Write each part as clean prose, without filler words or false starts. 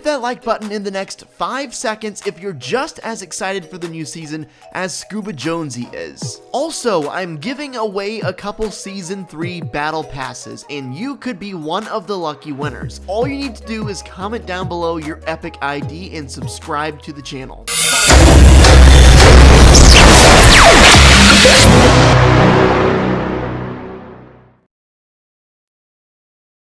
that like button in the next 5 seconds if you're just as excited for the new season as Scuba Jonesy is. Also, I'm giving away a couple Season 3 Battle Passes, and you could be one of the lucky winners. All you need to do is comment down below your epic ID and subscribe to the channel.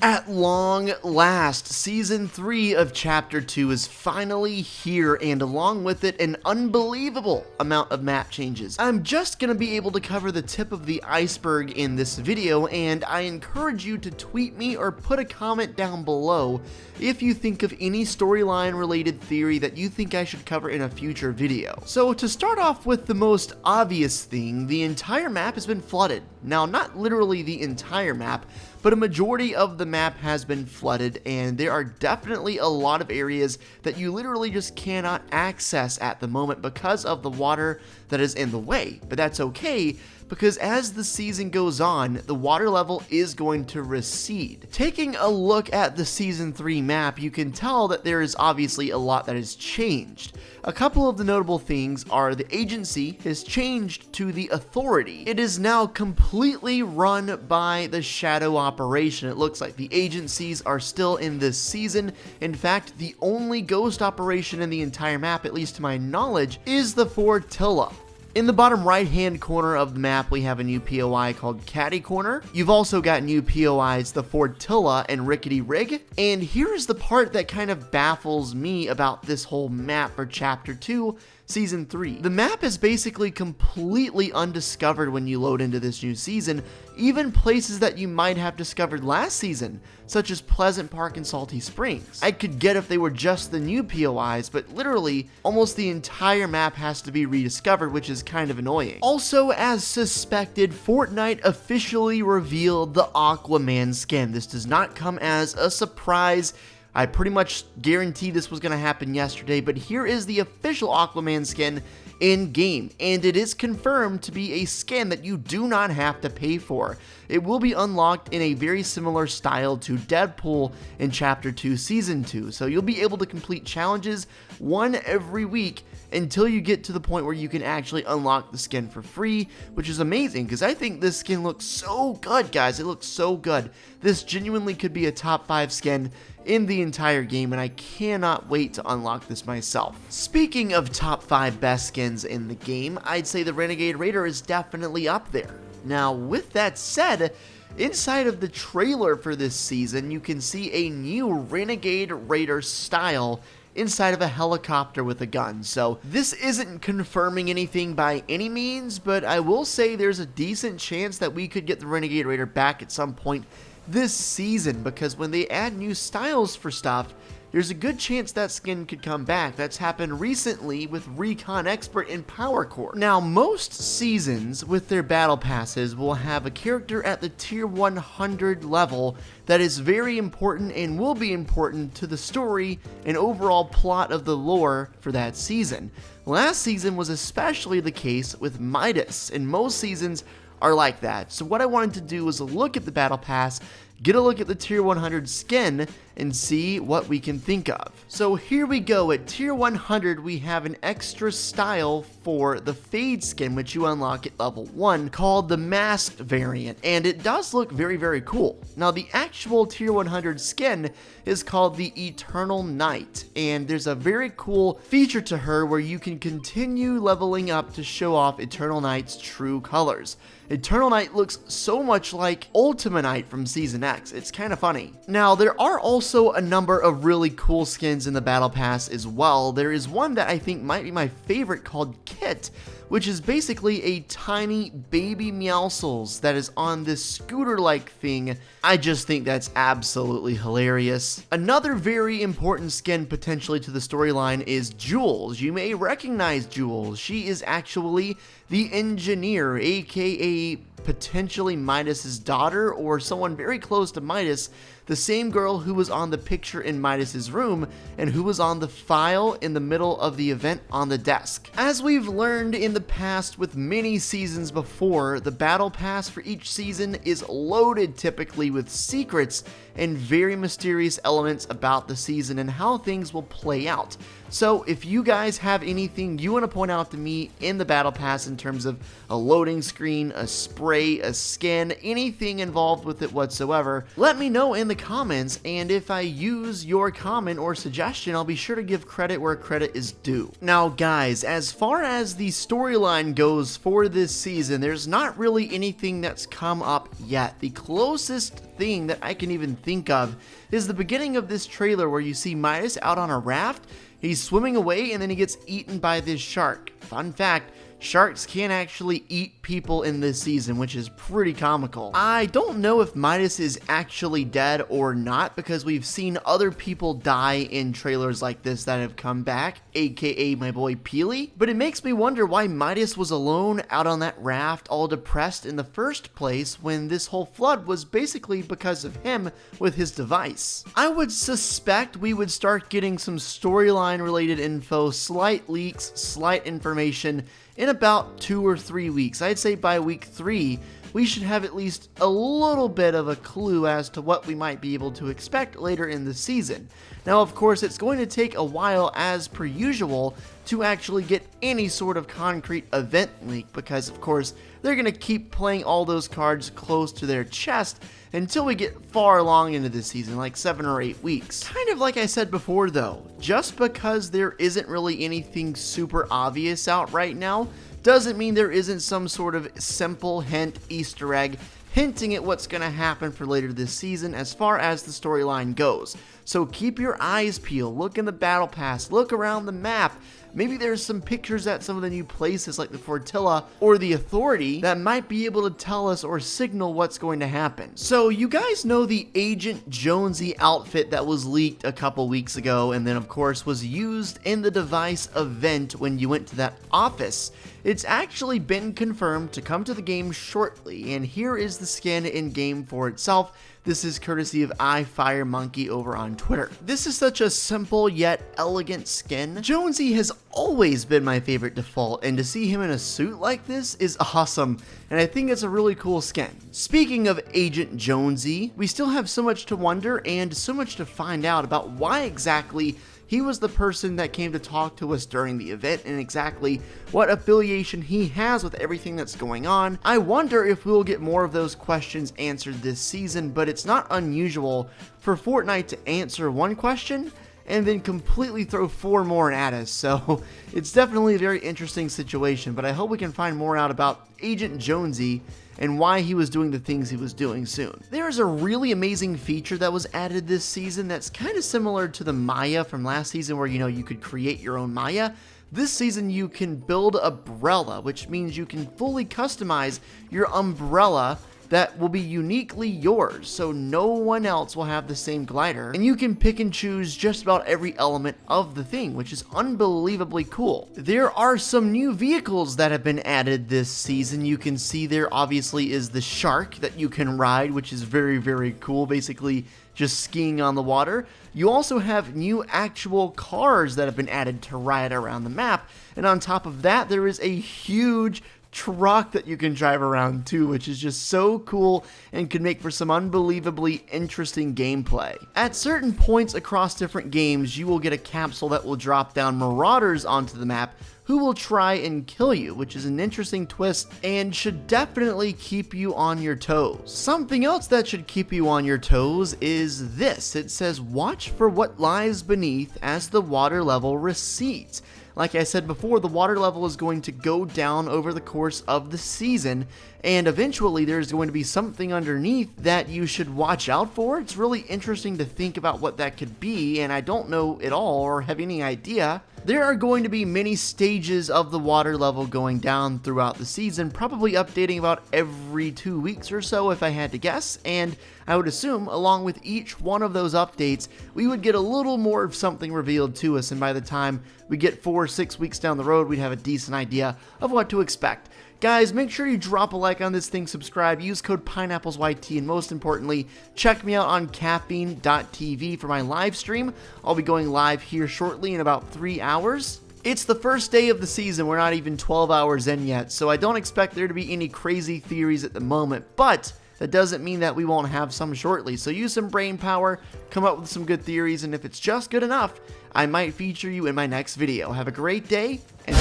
At long last, Season 3 of Chapter 2 is finally here, and along with it, an unbelievable amount of map changes. I'm just going to be able to cover the tip of the iceberg in this video, and I encourage you to tweet me or put a comment down below if you think of any storyline related theory that you think I should cover in a future video. So to start off with the most obvious thing, the entire map has been flooded. Now, not literally the entire map, but a majority of the map has been flooded, and there are definitely a lot of areas that you literally just cannot access at the moment because of the water that is in the way. But that's okay, because as the season goes on, the water level is going to recede. Taking a look at the Season 3 map, you can tell that there is obviously a lot that has changed. A couple of the notable things are the agency has changed to the authority. It is now completely run by the shadow operation. It looks like the agencies are still in this season. In fact, the only ghost operation in the entire map, at least to my knowledge, is the Fortilla. In the bottom right hand corner of the map, we have a new POI called Catty Corner. You've also got new POIs, the Fortilla and Rickety Rig. And here's the part that kind of baffles me about this whole map for Chapter 2, Season 3. The map is basically completely undiscovered when you load into this new season, even places that you might have discovered last season, such as Pleasant Park and Salty Springs. I could get if they were just the new POIs, but literally, almost the entire map has to be rediscovered, which is kind of annoying. Also, as suspected, Fortnite officially revealed the Aquaman skin. This does not come as a surprise. I pretty much guaranteed this was going to happen yesterday, but here is the official Aquaman skin in-game, and it is confirmed to be a skin that you do not have to pay for. It will be unlocked in a very similar style to Deadpool in Chapter 2, Season 2, so you'll be able to complete challenges one every week until you get to the point where you can actually unlock the skin for free, which is amazing, because I think this skin looks so good, guys. It looks so good. This genuinely could be a top 5 skin in the entire game, and I cannot wait to unlock this myself. Speaking of top 5 best skins in the game, I'd say the Renegade Raider is definitely up there. Now, with that said, inside of the trailer for this season, you can see a new Renegade Raider style inside of a helicopter with a gun. So this isn't confirming anything by any means, but I will say there's a decent chance that we could get the Renegade Raider back at some point this season, because when they add new styles for stuff, there's a good chance that skin could come back. That's happened recently with Recon Expert in Power Core. Now, most seasons with their battle passes will have a character at the tier 100 level that is very important and will be important to the story and overall plot of the lore for that season. Last season was especially the case with Midas, and most seasons are like that. So what I wanted to do was look at the battle pass, get a look at the tier 100 skin, and see what we can think of. So here we go. At tier 100, we have an extra style for the Fade skin, which you unlock at level 1, called the Masked variant, and it does look very, very cool. Now, the actual tier 100 skin is called the Eternal Night, and there's a very cool feature to her where you can continue leveling up to show off Eternal Night's true colors. Eternal Night looks so much like Ultima Night from Season X. It's kind of funny. Now, there are also a number of really cool skins in the Battle Pass as well. There is one that I think might be my favorite called Kit, which is basically a tiny baby Meowscles that is on this scooter-like thing. I just think that's absolutely hilarious. Another very important skin potentially to the storyline is Jules. You may recognize Jules. She is actually the engineer, aka potentially Midas's daughter or someone very close to Midas, the same girl who was on the picture in Midas's room and who was on the file in the middle of the event on the desk. As we've learned in the past with many seasons before, the battle pass for each season is loaded typically with secrets and very mysterious elements about the season and how things will play out. So if you guys have anything you want to point out to me in the Battle Pass in terms of a loading screen, a spray, a skin, anything involved with it whatsoever, let me know in the comments, and if I use your comment or suggestion, I'll be sure to give credit where credit is due. Now guys, as far as the storyline goes for this season, there's not really anything that's come up yet. The closest thing that I can even think of is the beginning of this trailer where you see Midas out on a raft. He's swimming away and then he gets eaten by this shark. Fun fact, sharks can actually eat people in this season, which is pretty comical. I don't know if Midas is actually dead or not, because we've seen other people die in trailers like this that have come back, aka my boy Peely, but it makes me wonder why Midas was alone out on that raft all depressed in the first place when this whole flood was basically because of him with his device. I would suspect we would start getting some storyline related info, slight leaks, slight information in about 2 or 3 weeks. I'd say by week 3, we should have at least a little bit of a clue as to what we might be able to expect later in the season. Now, of course, it's going to take a while, as per usual, to actually get any sort of concrete event leak, because, of course, they're going to keep playing all those cards close to their chest until we get far along into the season, like 7 or 8 weeks. Kind of like I said before though, just because there isn't really anything super obvious out right now, doesn't mean there isn't some sort of simple hint, Easter egg, hinting at what's going to happen for later this season as far as the storyline goes. So keep your eyes peeled, look in the Battle Pass, look around the map. Maybe there's some pictures at some of the new places like the Fortilla or the Authority that might be able to tell us or signal what's going to happen. So you guys know the Agent Jonesy outfit that was leaked a couple weeks ago and then of course was used in the device event when you went to that office. It's actually been confirmed to come to the game shortly, and here is the skin in game for itself. This is courtesy of iFireMonkey over on Twitter. This is such a simple yet elegant skin. Jonesy has always been my favorite default, and to see him in a suit like this is awesome, and I think it's a really cool skin. Speaking of Agent Jonesy, we still have so much to wonder and so much to find out about why exactly he was the person that came to talk to us during the event and exactly what affiliation he has with everything that's going on. I wonder if we'll get more of those questions answered this season, but it's not unusual for Fortnite to answer one question and then completely throw 4 more at us, so it's definitely a very interesting situation, but I hope we can find more out about Agent Jonesy and why he was doing the things he was doing soon. There is a really amazing feature that was added this season that's kind of similar to the Maya from last season where, you could create your own Maya. This season you can build umbrella, which means you can fully customize your umbrella that will be uniquely yours, so no one else will have the same glider, and you can pick and choose just about every element of the thing, which is unbelievably cool. There are some new vehicles that have been added this season. You can see there obviously is the shark that you can ride, which is very, very cool, basically just skiing on the water. You also have new actual cars that have been added to ride around the map, and on top of that there is a huge truck that you can drive around too, which is just so cool and can make for some unbelievably interesting gameplay. At certain points across different games, you will get a capsule that will drop down marauders onto the map who will try and kill you, which is an interesting twist and should definitely keep you on your toes. Something else that should keep you on your toes is this. It says, watch for what lies beneath as the water level recedes. Like I said before, the water level is going to go down over the course of the season, and eventually there's going to be something underneath that you should watch out for. It's really interesting to think about what that could be, and I don't know at all or have any idea. There are going to be many stages of the water level going down throughout the season, probably updating about every 2 weeks or so if I had to guess, and I would assume along with each one of those updates, we would get a little more of something revealed to us, and by the time we get 4 or 6 weeks down the road, we'd have a decent idea of what to expect. Guys, make sure you drop a like on this thing, subscribe, use code PINEAPPLESYT, and most importantly, check me out on caffeine.tv for my live stream. I'll be going live here shortly in about 3 hours. It's the first day of the season, we're not even 12 hours in yet, so I don't expect there to be any crazy theories at the moment, but that doesn't mean that we won't have some shortly. So use some brain power, come up with some good theories, and if it's just good enough, I might feature you in my next video. Have a great day, and